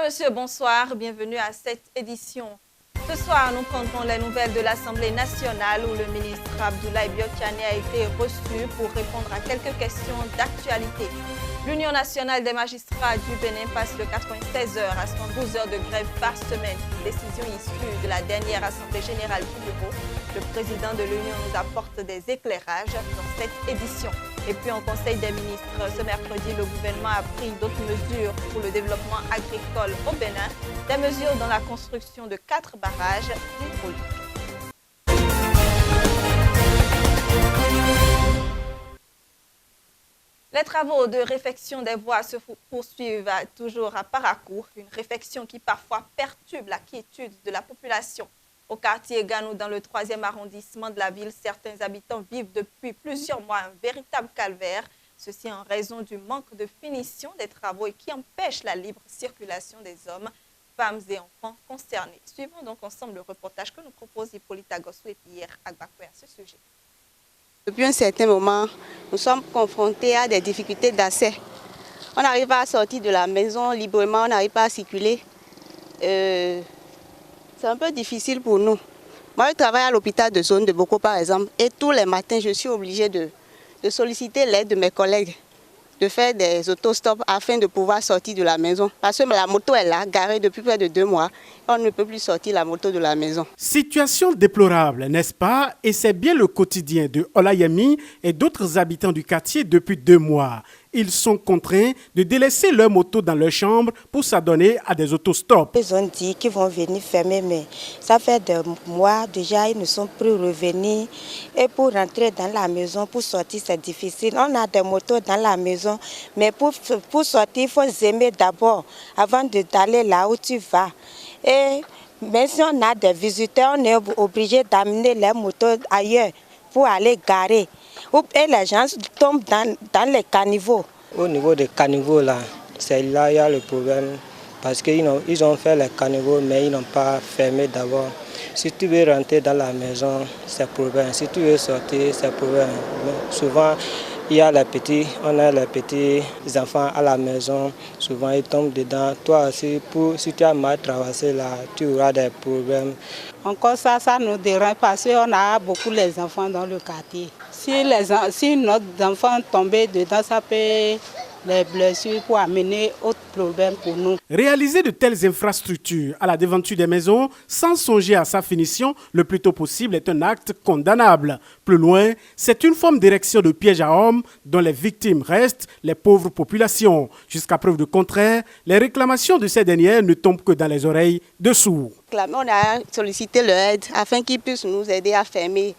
monsieur, bonsoir. Bienvenue à cette édition. Ce soir, nous prendrons les nouvelles de l'Assemblée nationale où le ministre Abdoulaye Biokani a été reçu pour répondre à quelques questions d'actualité. L'Union nationale des magistrats du Bénin passe le 96 heures à 112 heures de grève par semaine. Décision issue de la dernière Assemblée générale du bureau. Le président de l'Union nous apporte des éclairages dans cette édition. Et puis en Conseil des ministres, ce mercredi, le gouvernement a pris d'autres mesures pour le développement agricole au Bénin, des mesures dans la construction de 4 barrages hydrauliques. Les travaux de réfection des voies se poursuivent toujours à Parakou, une réfection qui parfois perturbe la quiétude de la population. Au quartier Ganou, dans le 3e arrondissement de la ville, certains habitants vivent depuis plusieurs mois un véritable calvaire. Ceci en raison du manque de finition des travaux et qui empêche la libre circulation des hommes, femmes et enfants concernés. Suivons donc ensemble le reportage que nous propose Hippolyte Agossou et Pierre Agbakwe à ce sujet. Depuis un certain moment, nous sommes confrontés à des difficultés d'accès. On n'arrive pas à sortir de la maison librement, on n'arrive pas à circuler. C'est un peu difficile pour nous. Moi, je travaille à l'hôpital de zone de Boko, par exemple, et tous les matins, je suis obligée de solliciter l'aide de mes collègues, de faire des autostops afin de pouvoir sortir de la maison. Parce que la moto est là, garée depuis près de 2 mois. On ne peut plus sortir la moto de la maison. Situation déplorable, n'est-ce pas? Et c'est bien le quotidien de Olayemi et d'autres habitants du quartier depuis 2 mois. Ils sont contraints de délaisser leur moto dans leur chambre pour s'adonner à des autostops. Ils ont dit qu'ils vont venir fermer, mais ça fait des mois déjà, ils ne sont plus revenus. Et pour rentrer dans la maison, pour sortir, c'est difficile. On a des motos dans la maison, mais pour sortir, il faut zémer d'abord avant d'aller là où tu vas. Et même si on a des visiteurs, on est obligé d'amener les motos ailleurs pour aller garer. Et les gens tombent dans les caniveaux. Au niveau des caniveaux, là, c'est là il y a le problème. Parce qu'ils ont fait les caniveaux, mais ils n'ont pas fermé d'abord. Si tu veux rentrer dans la maison, c'est problème. Si tu veux sortir, c'est problème. Souvent, on a les petits enfants à la maison, souvent ils tombent dedans. Toi aussi, si tu as mal traversé là, tu auras des problèmes. Encore ça nous dérange parce qu'on a beaucoup les enfants dans le quartier. Si notre enfant tombait dedans, ça peut les blessures pour amener autre problème pour nous. Réaliser de telles infrastructures à la devanture des maisons sans songer à sa finition le plus tôt possible est un acte condamnable. Plus loin, c'est une forme d'érection de piège à hommes dont les victimes restent les pauvres populations. Jusqu'à preuve du contraire, les réclamations de ces dernières ne tombent que dans les oreilles de sourds. On a sollicité leur aide afin qu'ils puissent nous aider à fermer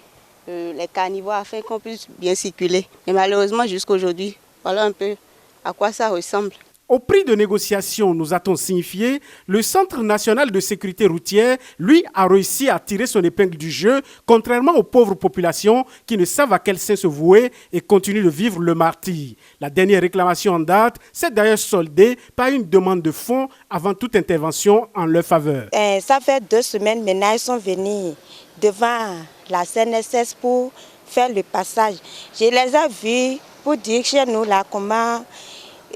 les caniveaux afin qu'on puisse bien circuler. Mais malheureusement, jusqu'à aujourd'hui, voilà un peu à quoi ça ressemble. Au prix de négociations, nous a-t-on signifié, le Centre national de sécurité routière, lui, a réussi à tirer son épingle du jeu, contrairement aux pauvres populations qui ne savent à quel sein se vouer et continuent de vivre le martyre. La dernière réclamation en date s'est d'ailleurs soldée par une demande de fonds avant toute intervention en leur faveur. Ça fait 2 semaines maintenant, ils sont venus devant la CNSS pour faire le passage. Je les ai vus pour dire chez nous là comment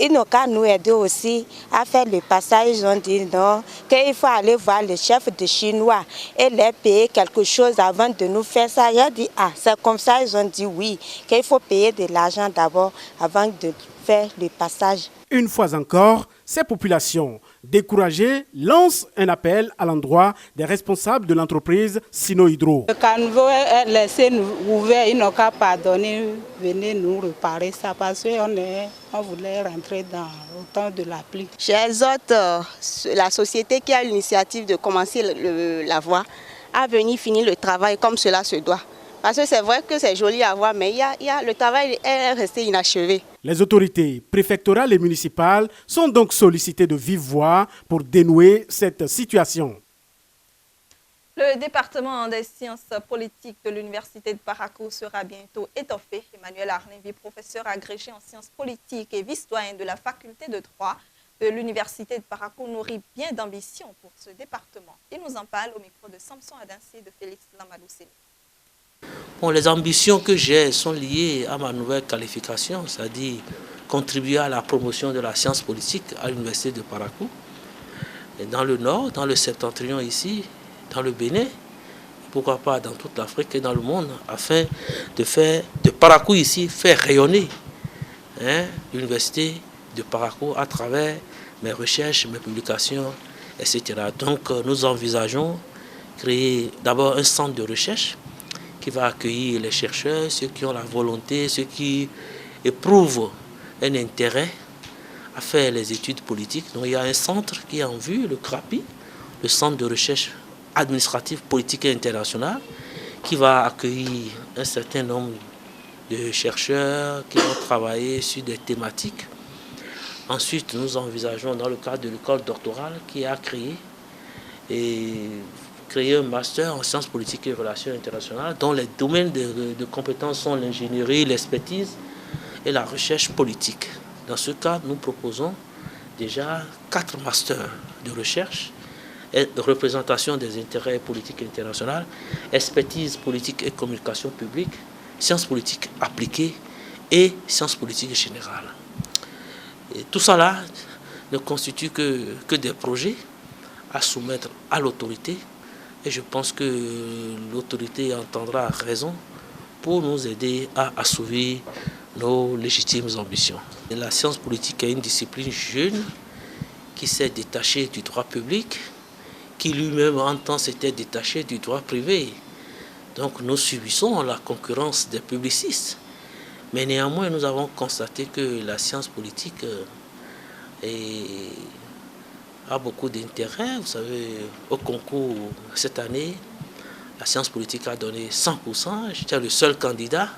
ils n'ont qu'à nous aider aussi à faire le passage. Ils ont dit non, qu'il faut aller voir le chef de Chinois et leur payer quelque chose avant de nous faire ça. J'ai dit c'est comme ça. Ils ont dit oui, qu'il faut payer de l'argent d'abord avant de faire le passage. Une fois encore, ces populations découragées lancent un appel à l'endroit des responsables de l'entreprise Sino Hydro. Le caniveau est laissé ouvert, ils n'ont qu'à pardonner, venez nous réparer ça parce qu'on voulait rentrer dans le temps de la pluie. J'exhorte la société qui a l'initiative de commencer la voie à venir finir le travail comme cela se doit. Parce que c'est vrai que c'est joli à voir, mais le travail est resté inachevé. Les autorités préfectorales et municipales sont donc sollicitées de vive voix pour dénouer cette situation. Le département des sciences politiques de l'Université de Parakou sera bientôt étoffé. Emmanuel Arnevi, professeur agrégé en sciences politiques et vice-doyen de la faculté de droit de l'Université de Parakou, nourrit bien d'ambition pour ce département. Il nous en parle au micro de Samson Adansi et de Félix Lamadou-Sélé. Bon, les ambitions que j'ai sont liées à ma nouvelle qualification, c'est-à-dire contribuer à la promotion de la science politique à l'Université de Parakou. dans le nord, dans le septentrion ici, dans le Bénin, pourquoi pas dans toute l'Afrique et dans le monde, afin de faire de Parakou ici, faire rayonner l'université de Parakou à travers mes recherches, mes publications, etc. Donc nous envisageons créer d'abord un centre de recherche qui va accueillir les chercheurs, ceux qui ont la volonté, ceux qui éprouvent un intérêt à faire les études politiques. Donc il y a un centre qui est en vue, le CRAPI, le Centre de recherche administrative, politique et internationale, qui va accueillir un certain nombre de chercheurs qui vont travailler sur des thématiques. Ensuite, nous envisageons dans le cadre de l'école doctorale qui a créé un master en sciences politiques et relations internationales dont les domaines de compétences sont l'ingénierie, l'expertise et la recherche politique. Dans ce cadre, nous proposons déjà 4 masters de recherche, représentation des intérêts politiques internationaux, expertise politique et communication publique, sciences politiques appliquées et sciences politiques générales. Et tout ça ne constitue que des projets à soumettre à l'autorité. Et je pense que l'autorité entendra raison pour nous aider à assouvir nos légitimes ambitions. Et la science politique est une discipline jeune qui s'est détachée du droit public, qui lui-même en temps s'était détaché du droit privé. Donc nous subissons la concurrence des publicistes. Mais néanmoins, nous avons constaté que la science politique a beaucoup d'intérêt. Vous savez, au concours cette année, la science politique a donné 100%. J'étais le seul candidat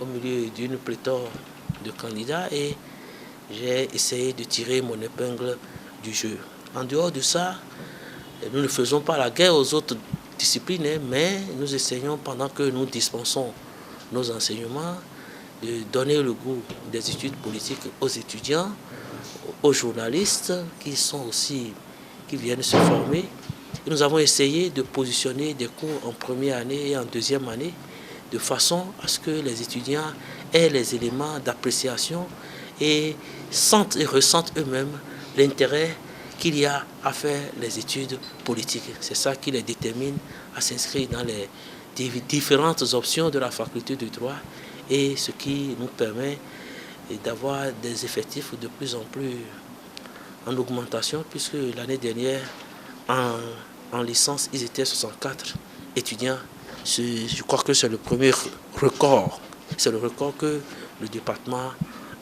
au milieu d'une pléthore de candidats et j'ai essayé de tirer mon épingle du jeu. En dehors de ça, nous ne faisons pas la guerre aux autres disciplines, mais nous essayons, pendant que nous dispensons nos enseignements, de donner le goût des études politiques aux étudiants, aux journalistes qui viennent se former. Et nous avons essayé de positionner des cours en première année et en deuxième année de façon à ce que les étudiants aient les éléments d'appréciation et sentent et ressentent eux-mêmes l'intérêt qu'il y a à faire les études politiques. C'est ça qui les détermine à s'inscrire dans les différentes options de la faculté de droit et ce qui nous permet d'avoir des effectifs de plus en plus en augmentation, puisque l'année dernière, en licence, ils étaient 64 étudiants. Je crois que c'est le premier record. C'est le record que le département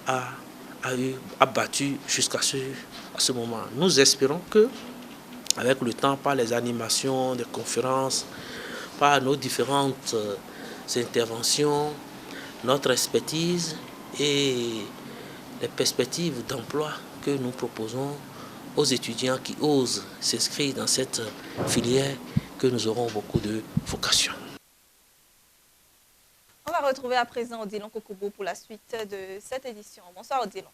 a battu jusqu'à ce moment. Nous espérons que, avec le temps, par les animations, des conférences, par nos différentes interventions, notre expertise et les perspectives d'emploi que nous proposons aux étudiants qui osent s'inscrire dans cette filière, que nous aurons beaucoup de vocation. On va retrouver à présent Odilon Kokobo pour la suite de cette édition. Bonsoir Odilon.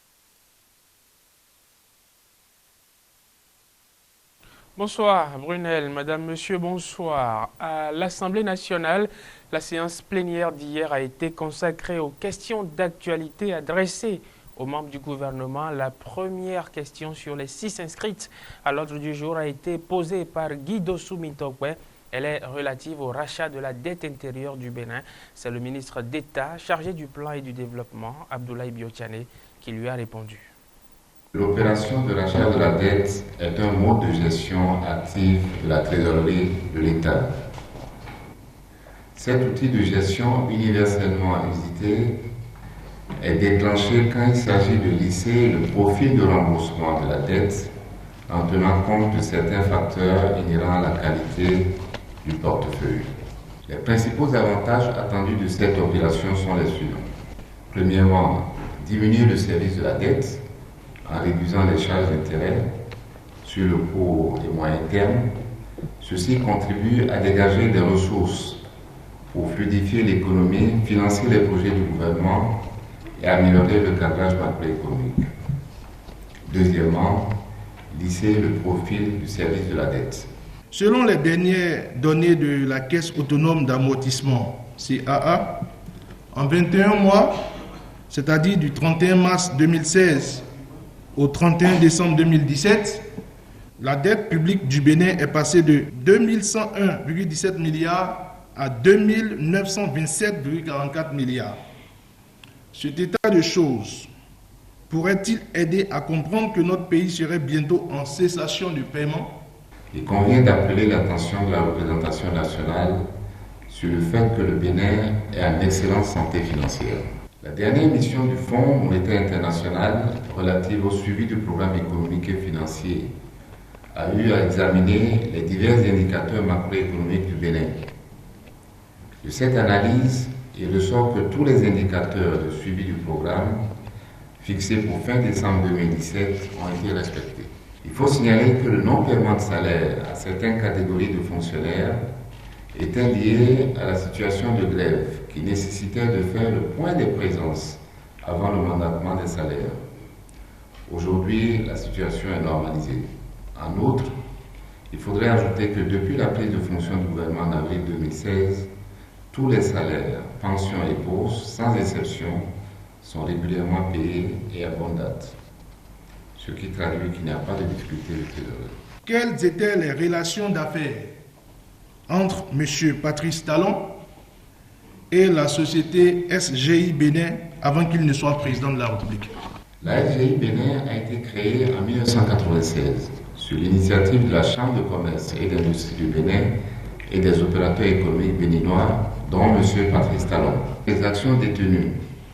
Bonsoir Brunel, Madame, Monsieur, bonsoir. À l'Assemblée nationale, la séance plénière d'hier a été consacrée aux questions d'actualité adressées aux membres du gouvernement. La première question sur les 6 inscrites à l'ordre du jour a été posée par Guido Soumintokwe. Elle est relative au rachat de la dette intérieure du Bénin. C'est le ministre d'État chargé du plan et du développement, Abdoulaye Biotchane, qui lui a répondu. L'opération de rachat de la dette est un mode de gestion active de la trésorerie de l'État. Cet outil de gestion universellement usité est déclenché quand il s'agit de lisser le profil de remboursement de la dette en tenant compte de certains facteurs inhérents à la qualité du portefeuille. Les principaux avantages attendus de cette opération sont les suivants. Premièrement, diminuer le service de la dette en réduisant les charges d'intérêt sur le court et moyen terme. Ceci contribue à dégager des ressources pour fluidifier l'économie, financer les projets du gouvernement et améliorer le cadrage macroéconomique. Deuxièmement, lisser le profil du service de la dette. Selon les dernières données de la Caisse autonome d'amortissement, CAA, en 21 mois, c'est-à-dire du 31 mars 2016 au 31 décembre 2017, La dette publique du Bénin est passée de 2101,17 milliards à 2927,44 milliards. Cet état de choses pourrait-il aider à comprendre que notre pays serait bientôt en cessation de paiement? Il convient d'appeler l'attention de la représentation nationale sur le fait que le Bénin est en excellente santé financière. La dernière mission du Fonds monétaire international relative au suivi du programme économique et financier a eu à examiner les divers indicateurs macroéconomiques du Bénin. De cette analyse, il ressort que tous les indicateurs de suivi du programme fixés pour fin décembre 2017 ont été respectés. Il faut signaler que le non-paiement de salaire à certaines catégories de fonctionnaires était lié à la situation de grève qui nécessitait de faire le point des présences avant le mandatement des salaires. Aujourd'hui, la situation est normalisée. En outre, il faudrait ajouter que depuis la prise de fonction du gouvernement en avril 2016, tous les salaires, pensions et bourses, sans exception, sont régulièrement payés et à bonne date, ce qui traduit qu'il n'y a pas de difficulté de trésorerie. Quelles étaient les relations d'affaires entre M. Patrice Talon et la société SGI Bénin avant qu'il ne soit président de la République? La SGI Bénin a été créée en 1996 sur l'initiative de la Chambre de commerce et d'industrie du Bénin et des opérateurs économiques béninois, dont M. Patrice Talon. Les actions détenues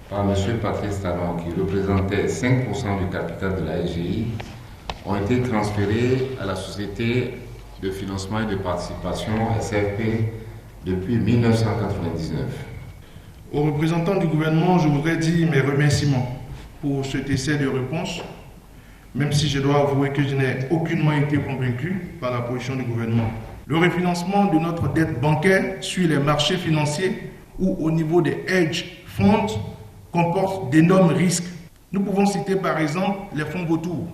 par M. Patrice Talon, qui représentait 5% du capital de la SGI, ont été transférées à la Société de financement et de participation SFP depuis 1999. Aux représentants du gouvernement, je voudrais dire mes remerciements pour cet essai de réponse, même si je dois avouer que je n'ai aucunement été convaincu par la position du gouvernement. Le refinancement de notre dette bancaire sur les marchés financiers ou au niveau des hedge funds comporte d'énormes risques. Nous pouvons citer par exemple les fonds vautours,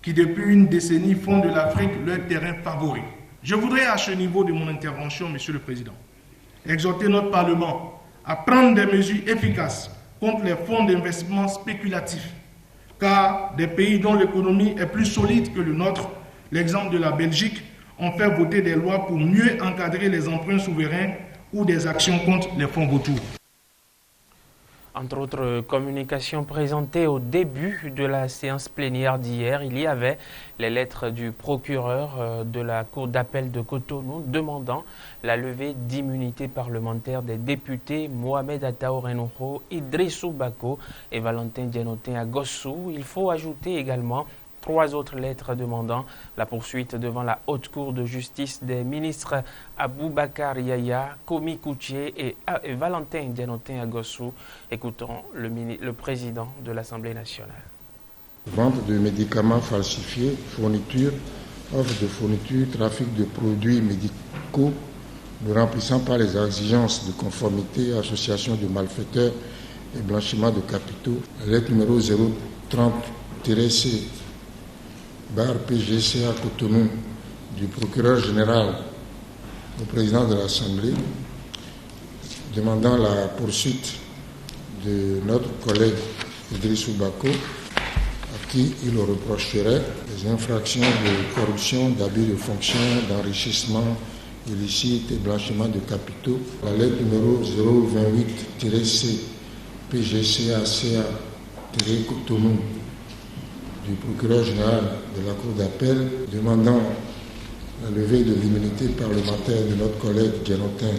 qui depuis une décennie font de l'Afrique leur terrain favori. Je voudrais à ce niveau de mon intervention, Monsieur le Président, exhorter notre Parlement à prendre des mesures efficaces contre les fonds d'investissement spéculatifs, car des pays dont l'économie est plus solide que le nôtre, l'exemple de la Belgique, ont fait voter des lois pour mieux encadrer les emprunts souverains ou des actions contre les fonds vautours. Entre autres communications présentées au début de la séance plénière d'hier, il y avait les lettres du procureur de la Cour d'appel de Cotonou demandant la levée d'immunité parlementaire des députés Mohamed Atao Renouho, Idrissou Bako et Valentin Dianotin Agossou. Il faut ajouter également 3 autres lettres demandant la poursuite devant la Haute Cour de justice des ministres Aboubakar Yaya, Komi Kouché et Valentin Dianotin Agossou. Écoutons le président de l'Assemblée nationale. Vente de médicaments falsifiés, fourniture, offre de fourniture, trafic de produits médicaux ne remplissant pas les exigences de conformité, association de malfaiteurs et blanchiment de capitaux. Lettre numéro 030-C barre PGCA Cotonou du procureur général au président de l'Assemblée demandant la poursuite de notre collègue Idrissou Bako, à qui il reprocherait des infractions de corruption, d'abus de fonction, d'enrichissement illicite et blanchiment de capitaux. La lettre numéro 028-C PGCA CA-Cotonou du procureur général de la Cour d'appel demandant la levée de l'immunité parlementaire de notre collègue Dianotin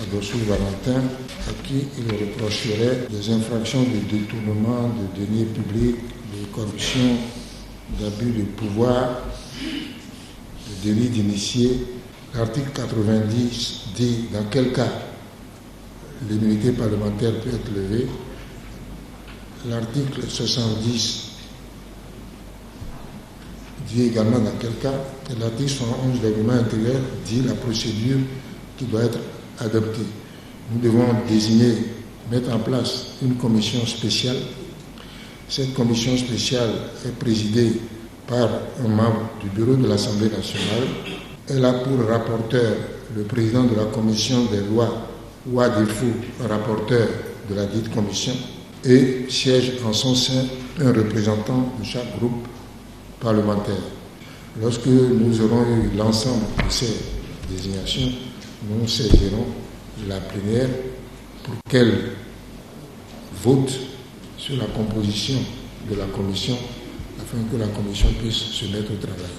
Agossou Valentin, à qui il reprocherait des infractions de détournement de deniers publics, de corruption, d'abus de pouvoir, de délit d'initié. L'article 90 dit dans quel cas l'immunité parlementaire peut être levée. L'article 70 dit également dans quel cas, et l'article 111 du règlement intérieur dit la procédure qui doit être adoptée. Nous devons désigner, mettre en place une commission spéciale. Cette commission spéciale est présidée par un membre du bureau de l'Assemblée nationale. Elle a pour rapporteur le président de la commission des lois ou à défaut un rapporteur de la dite commission et siège en son sein un représentant de chaque groupe parlementaire. Lorsque nous aurons eu l'ensemble de ces désignations, nous saisirons la plénière pour qu'elle vote sur la composition de la commission afin que la commission puisse se mettre au travail.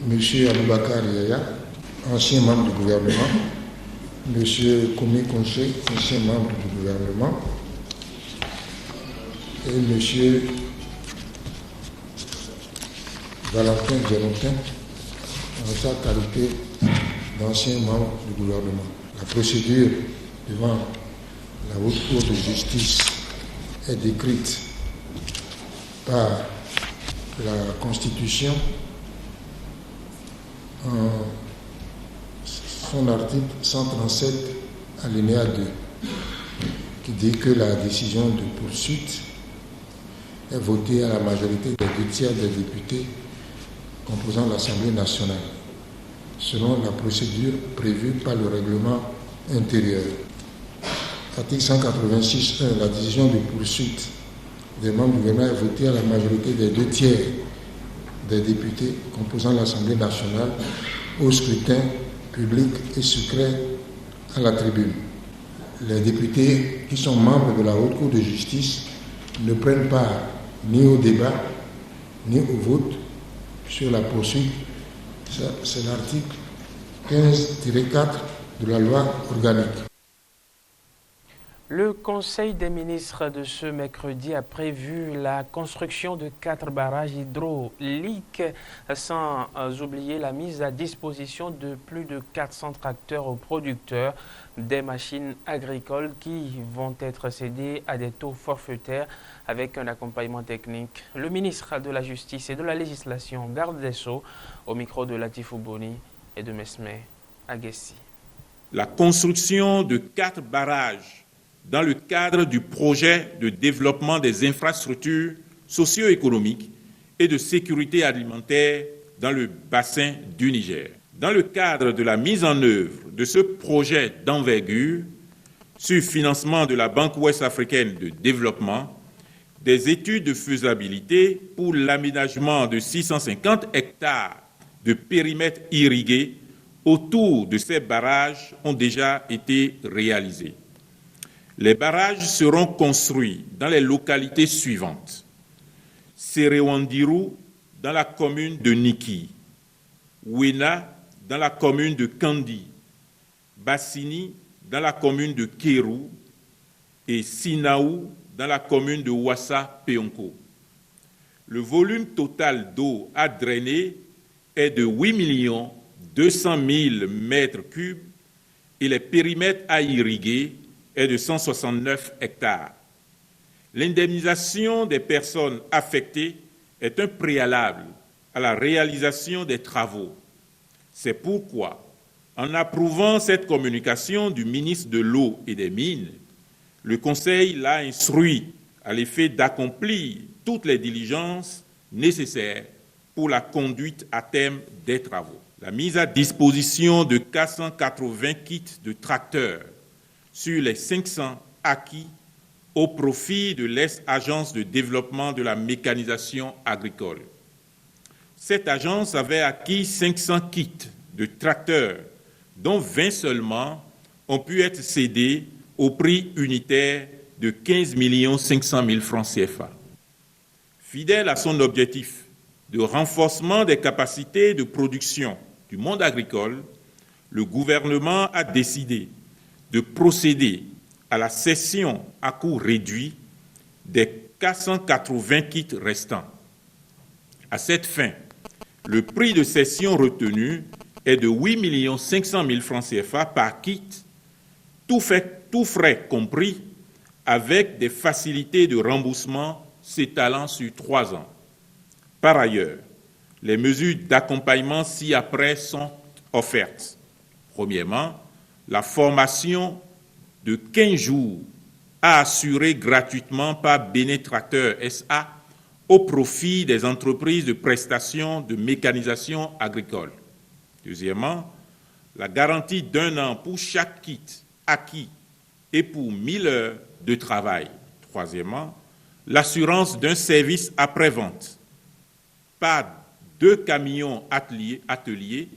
Monsieur Aboubakar Yaya, ancien membre du gouvernement, Monsieur Komi Konché, ancien membre du gouvernement, et Monsieur Valentin Djelotin, en sa qualité d'ancien membre du gouvernement. La procédure devant la Haute Cour de justice est décrite par la Constitution en son article 137, alinéa 2, qui dit que la décision de poursuite est votée à la majorité des 2/3 des députés composant l'Assemblée nationale, selon la procédure prévue par le règlement intérieur. Article 186.1, la décision de poursuite des membres du gouvernement est votée à la majorité des 2/3 des députés composant l'Assemblée nationale au scrutin public et secret à la tribune. Les députés qui sont membres de la Haute Cour de justice ne prennent part ni au débat ni au vote sur la poursuite. C'est l'article 15-4 de la loi organique. Le Conseil des ministres de ce mercredi a prévu la construction de 4 barrages hydrauliques, sans oublier la mise à disposition de plus de 400 tracteurs aux producteurs, des machines agricoles qui vont être cédées à des taux forfaitaires avec un accompagnement technique. Le ministre de la Justice et de la Législation, garde des Sceaux, au micro de Latifou Boni et de Mesme Aguessi. La construction de 4 barrages dans le cadre du projet de développement des infrastructures socio-économiques et de sécurité alimentaire dans le bassin du Niger. Dans le cadre de la mise en œuvre de ce projet d'envergure, sur financement de la Banque ouest africaine de développement, des études de faisabilité pour l'aménagement de 650 hectares de périmètre irrigué autour de ces barrages ont déjà été réalisées. Les barrages seront construits dans les localités suivantes. Serewandirou dans la commune de Niki, Ouena dans la commune de Kandi, Bassini dans la commune de Kérou et Sinaou dans la commune de Ouassa-Peonko. Le volume total d'eau à drainer est de 8 200 000 mètres cubes et les périmètres à irriguer est de 169 hectares. L'indemnisation des personnes affectées est un préalable à la réalisation des travaux. C'est pourquoi, en approuvant cette communication du ministre de l'Eau et des Mines, le Conseil l'a instruit à l'effet d'accomplir toutes les diligences nécessaires pour la conduite à terme des travaux. La mise à disposition de 480 kits de tracteurs sur les 500 acquis au profit de l'Agence de développement de la mécanisation agricole. Cette agence avait acquis 500 kits de tracteurs, dont 20 seulement ont pu être cédés au prix unitaire de 15 500 000 francs CFA. Fidèle à son objectif de renforcement des capacités de production du monde agricole, le gouvernement a décidé de procéder à la cession à coût réduit des 480 kits restants. À cette fin, le prix de cession retenu est de 8 500 000 francs CFA par kit, tout frais compris, avec des facilités de remboursement s'étalant sur 3 ans. Par ailleurs, les mesures d'accompagnement ci-après sont offertes. Premièrement, la formation de 15 jours à assurer gratuitement par Bénétracteur SA au profit des entreprises de prestation de mécanisation agricole. Deuxièmement, la garantie d'1 an pour chaque kit acquis et pour 1000 heures de travail. Troisièmement, l'assurance d'un service après-vente, pas 2 camions ateliers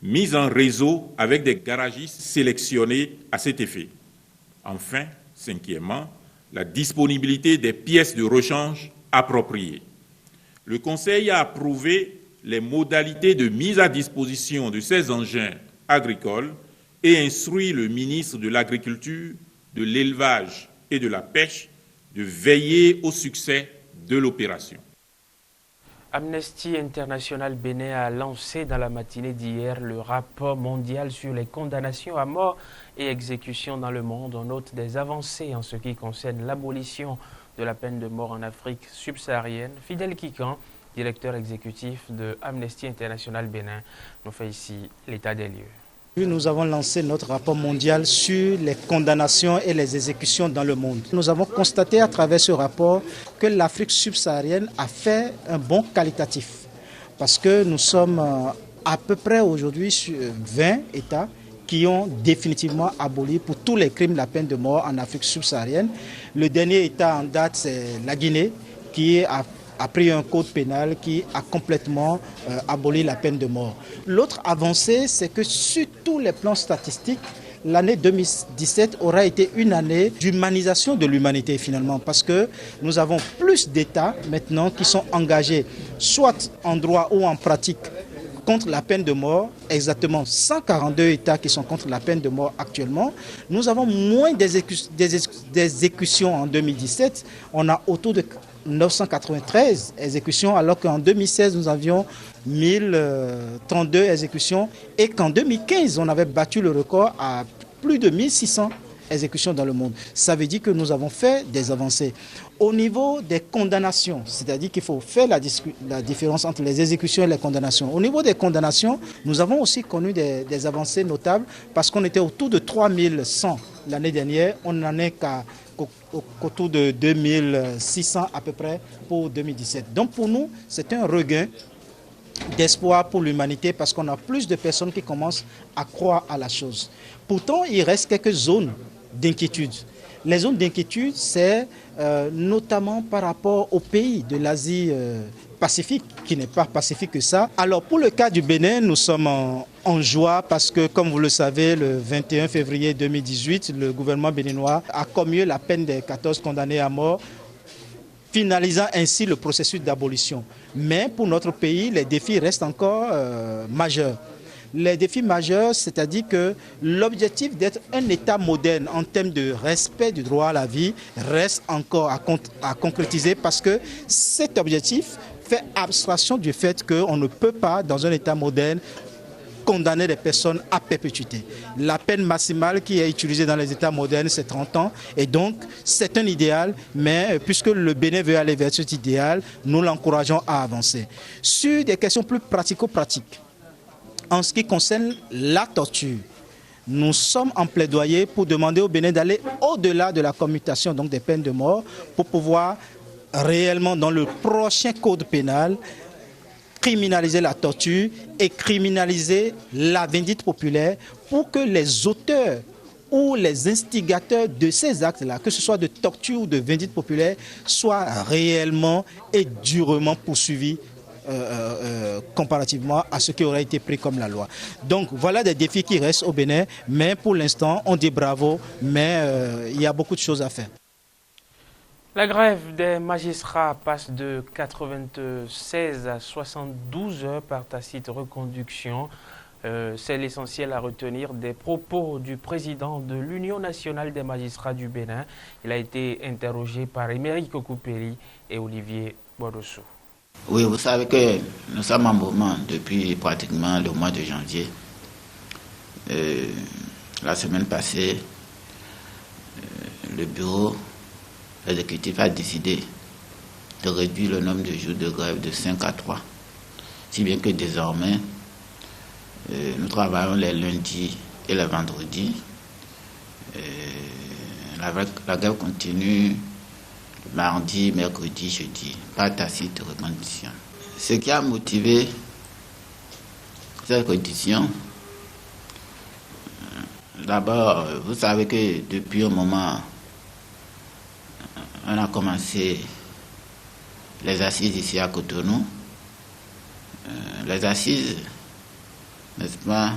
mis en réseau avec des garagistes sélectionnés à cet effet. Enfin, 5e, la disponibilité des pièces de rechange appropriées. Le Conseil a approuvé les modalités de mise à disposition de ces engins agricoles et instruit le ministre de l'Agriculture, de l'Élevage et de la Pêche de veiller au succès de l'opération. Amnesty International Bénin a lancé dans la matinée d'hier le rapport mondial sur les condamnations à mort et exécutions dans le monde. On note des avancées en ce qui concerne l'abolition de la peine de mort en Afrique subsaharienne. Fidel Kikan, directeur exécutif de Amnesty International Bénin, nous fait ici l'état des lieux. Nous avons lancé notre rapport mondial sur les condamnations et les exécutions dans le monde. Nous avons constaté à travers ce rapport que l'Afrique subsaharienne a fait un bond qualitatif parce que nous sommes à peu près aujourd'hui sur 20 États qui ont définitivement aboli pour tous les crimes la peine de mort en Afrique subsaharienne. Le dernier État en date, c'est la Guinée qui a pris un code pénal qui a complètement aboli la peine de mort. L'autre avancée, c'est que sur tous les plans statistiques, l'année 2017 aura été une année d'humanisation de l'humanité finalement, parce que nous avons plus d'États maintenant qui sont engagés, soit en droit ou en pratique, contre la peine de mort, exactement 142 États qui sont contre la peine de mort actuellement. Nous avons moins d'exécutions en 2017, on a autour de 993 exécutions, alors qu'en 2016, nous avions 1032 exécutions et qu'en 2015, on avait battu le record à plus de 1600 exécutions dans le monde. Ça veut dire que nous avons fait des avancées. Au niveau des condamnations, c'est-à-dire qu'il faut faire la différence entre les exécutions et les condamnations. Au niveau des condamnations, nous avons aussi connu des avancées notables parce qu'on était autour de 3100 l'année dernière, on n'en est qu'autour de 2600 à peu près pour 2017. Donc pour nous, c'est un regain d'espoir pour l'humanité parce qu'on a plus de personnes qui commencent à croire à la chose. Pourtant, il reste quelques zones d'inquiétude. Les zones d'inquiétude, c'est notamment par rapport aux pays de l'Asie Pacifique, qui n'est pas pacifique que ça. Alors pour le cas du Bénin, nous sommes en joie parce que, comme vous le savez, le 21 février 2018, le gouvernement béninois a commué la peine des 14 condamnés à mort, finalisant ainsi le processus d'abolition. Mais pour notre pays, les défis restent encore majeurs. Les défis majeurs, c'est-à-dire que l'objectif d'être un État moderne en termes de respect du droit à la vie reste encore à concrétiser parce que cet objectif fait abstraction du fait qu'on ne peut pas, dans un État moderne, condamner les personnes à perpétuité. La peine maximale qui est utilisée dans les États modernes, c'est 30 ans. Et donc, c'est un idéal, mais puisque le Bénin veut aller vers cet idéal, nous l'encourageons à avancer. Sur des questions plus pratico-pratiques, en ce qui concerne la torture, nous sommes en plaidoyer pour demander au Bénin d'aller au-delà de la commutation, donc des peines de mort, pour pouvoir réellement, dans le prochain code pénal, criminaliser la torture et criminaliser la vindicte populaire pour que les auteurs ou les instigateurs de ces actes-là, que ce soit de torture ou de vindicte populaire, soient réellement et durement poursuivis comparativement à ce qui aurait été pris comme la loi. Donc voilà des défis qui restent au Bénin, mais pour l'instant on dit bravo, mais il y a beaucoup de choses à faire. La grève des magistrats passe de 96 à 72 heures par tacite reconduction. C'est l'essentiel à retenir des propos du président de l'Union nationale des magistrats du Bénin. Il a été interrogé par Émeric Kokoupéry et Olivier Boidossou. Oui, vous savez que nous sommes en mouvement depuis pratiquement le mois de janvier. La semaine passée, le bureau exécutif a décidé de réduire le nombre de jours de grève de 5 à 3. Si bien que désormais, nous travaillons les lundis et les vendredis. La grève continue mardi, mercredi, jeudi, pas tacite de reconduction. Ce qui a motivé cette condition, d'abord, vous savez que depuis un moment, on a commencé les assises ici à Cotonou. les assises, n'est-ce pas,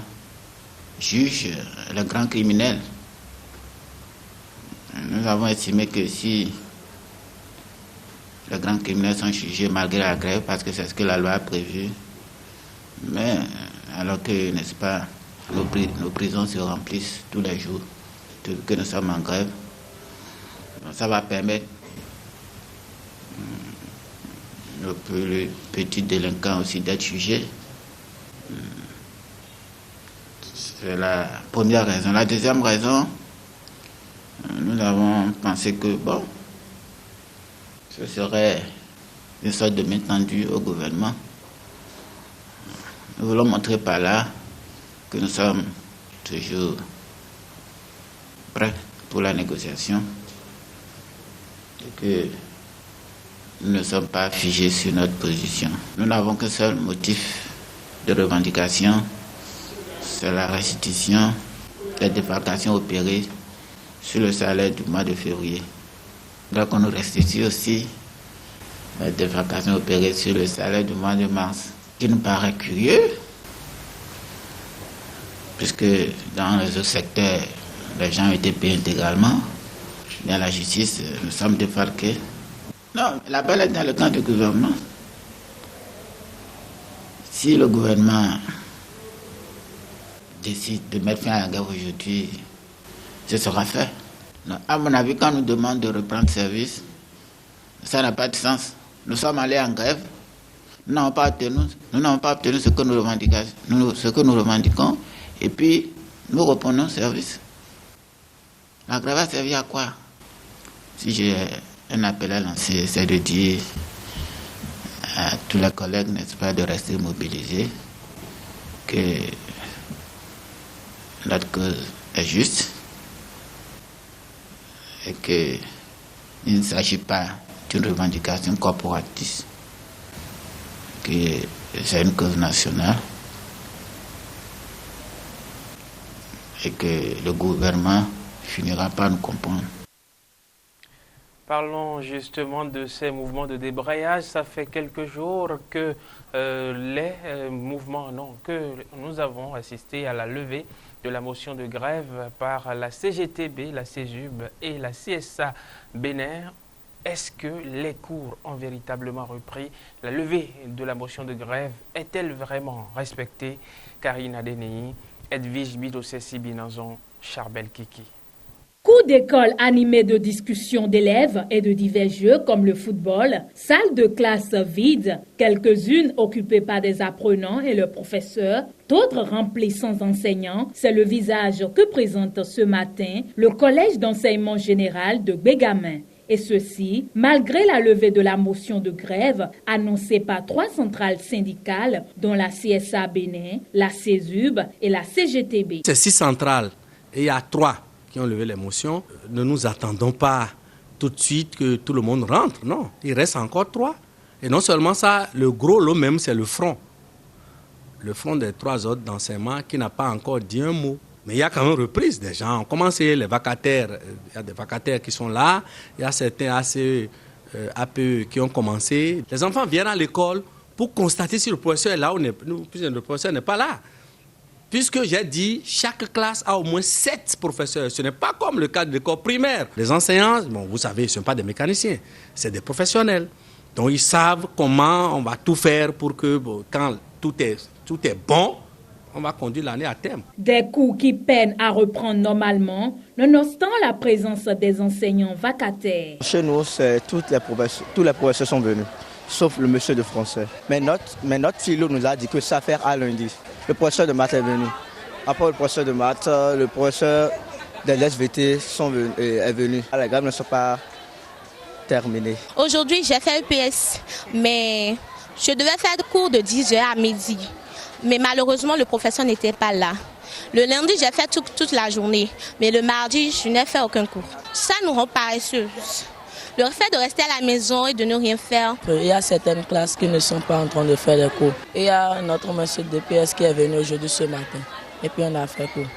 jugent les grands criminels. Nous avons estimé que si les grands criminels sont jugés malgré la grève, parce que c'est ce que la loi a prévu, mais alors que, n'est-ce pas, nos prisons se remplissent tous les jours, que nous sommes en grève, ça va permettre le petit délinquant aussi d'être jugé. C'est la première raison. La deuxième raison, nous avons pensé que, bon, ce serait une sorte de main tendue au gouvernement. Nous voulons montrer par là que nous sommes toujours prêts pour la négociation et que nous ne sommes pas figés sur notre position. Nous n'avons qu'un seul motif de revendication, c'est la restitution des défalcations opérées sur le salaire du mois de février. Donc on nous restitue aussi les défalcations opérées sur le salaire du mois de mars, qui nous paraît curieux, puisque dans les autres secteurs, les gens ont été payés intégralement. Dans la justice, nous sommes défalqués. Non, la balle est dans le camp du gouvernement. Si le gouvernement décide de mettre fin à la guerre aujourd'hui, ce sera fait. Non, à mon avis, quand on nous demande de reprendre service, ça n'a pas de sens. Nous sommes allés en grève, nous n'avons pas obtenu ce que nous revendiquons, et puis nous reprenons service. La grève a servi à quoi? Si j'ai un appel à lancer, c'est de dire à tous les collègues, n'est-ce pas, de rester mobilisés, que notre cause est juste et qu'il ne s'agit pas d'une revendication corporatiste, que c'est une cause nationale et que le gouvernement finira par nous comprendre. Parlons justement de ces mouvements de débrayage. Ça fait quelques jours que que nous avons assisté à la levée de la motion de grève par la CGTB, la CESUB et la CSA Bénin. Est-ce que les cours ont véritablement repris? La levée de la motion de grève est-elle vraiment respectée? Karine Adénéi, Edwige Bidosessi Binazon, Charbel Kiki. Cours d'école animés de discussions d'élèves et de divers jeux comme le football, salles de classe vides, quelques-unes occupées par des apprenants et leurs professeurs, d'autres remplies sans enseignants, c'est le visage que présente ce matin le collège d'enseignement général de Bégamin. Et ceci, malgré la levée de la motion de grève annoncée par 3 centrales syndicales, dont la CSA Bénin, la CESUB et la CGTB. C'est 6 centrales et il y a 3 qui ont levé les motions. Ne nous attendons pas tout de suite que tout le monde rentre. Non, il reste encore 3. Et non seulement ça, le gros lot même, c'est le front. Le front des 3 autres d'enseignement qui n'a pas encore dit un mot. Mais il y a quand même reprise. Des gens ont commencé, les vacataires, il y a des vacataires qui sont là, il y a certains APE qui ont commencé. Les enfants viennent à l'école pour constater si le professeur est là ou le professeur n'est pas là. Puisque j'ai dit, chaque classe a au moins 7 professeurs. Ce n'est pas comme le cas de l'école primaire. Les enseignants, bon, vous savez, ce ne sont pas des mécaniciens, c'est des professionnels. Donc ils savent comment on va tout faire pour que quand tout est bon, on va conduire l'année à terme. Des cours qui peinent à reprendre normalement, nonobstant la présence des enseignants vacataires. Chez nous, tous les professeurs sont venus, sauf le monsieur de français. Mais notre philo nous a dit que ça fait à lundi. Le professeur de maths est venu. Après le professeur de maths, le professeur des SVT est venu. Les grèves ne sont pas terminées. Aujourd'hui, j'ai fait EPS, mais je devais faire le cours de 10h à midi. Mais malheureusement, le professeur n'était pas là. Le lundi, j'ai fait toute la journée, mais le mardi, je n'ai fait aucun cours. Ça nous rend paresseux. Le fait de rester à la maison et de ne rien faire. Il y a certaines classes qui ne sont pas en train de faire les cours. Et il y a notre monsieur de PS qui est venu aujourd'hui ce matin. Et puis on a fait cours.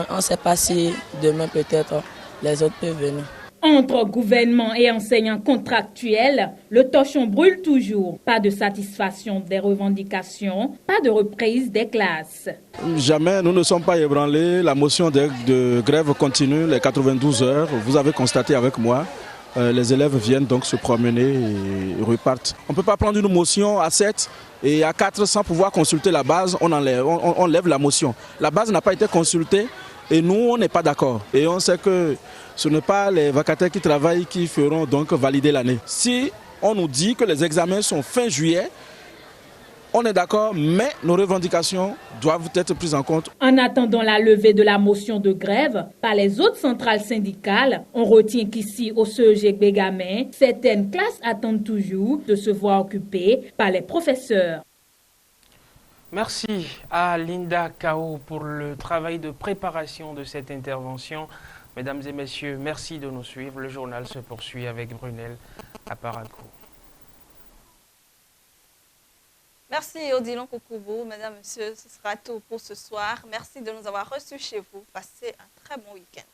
On ne sait pas si demain peut-être les autres peuvent venir. Entre gouvernement et enseignants contractuels, le torchon brûle toujours. Pas de satisfaction des revendications, pas de reprise des classes. Jamais nous ne sommes pas ébranlés. La motion de grève continue les 92 heures. Vous avez constaté avec moi. Les élèves viennent donc se promener et repartent. On ne peut pas prendre une motion à 7 et à 4 sans pouvoir consulter la base. On lève la motion. La base n'a pas été consultée et nous, on n'est pas d'accord. Et on sait que ce n'est pas les vacataires qui travaillent qui feront donc valider l'année. Si on nous dit que les examens sont fin juillet, on est d'accord, mais nos revendications doivent être prises en compte. En attendant la levée de la motion de grève par les autres centrales syndicales, on retient qu'ici au CEG Bégamin, certaines classes attendent toujours de se voir occupées par les professeurs. Merci à Linda Kao pour le travail de préparation de cette intervention. Mesdames et messieurs, merci de nous suivre. Le journal se poursuit avec Brunel à Parakou. Merci Odilon Kokoubou. Mesdames, Messieurs, ce sera tout pour ce soir. Merci de nous avoir reçus chez vous. Passez un très bon week-end.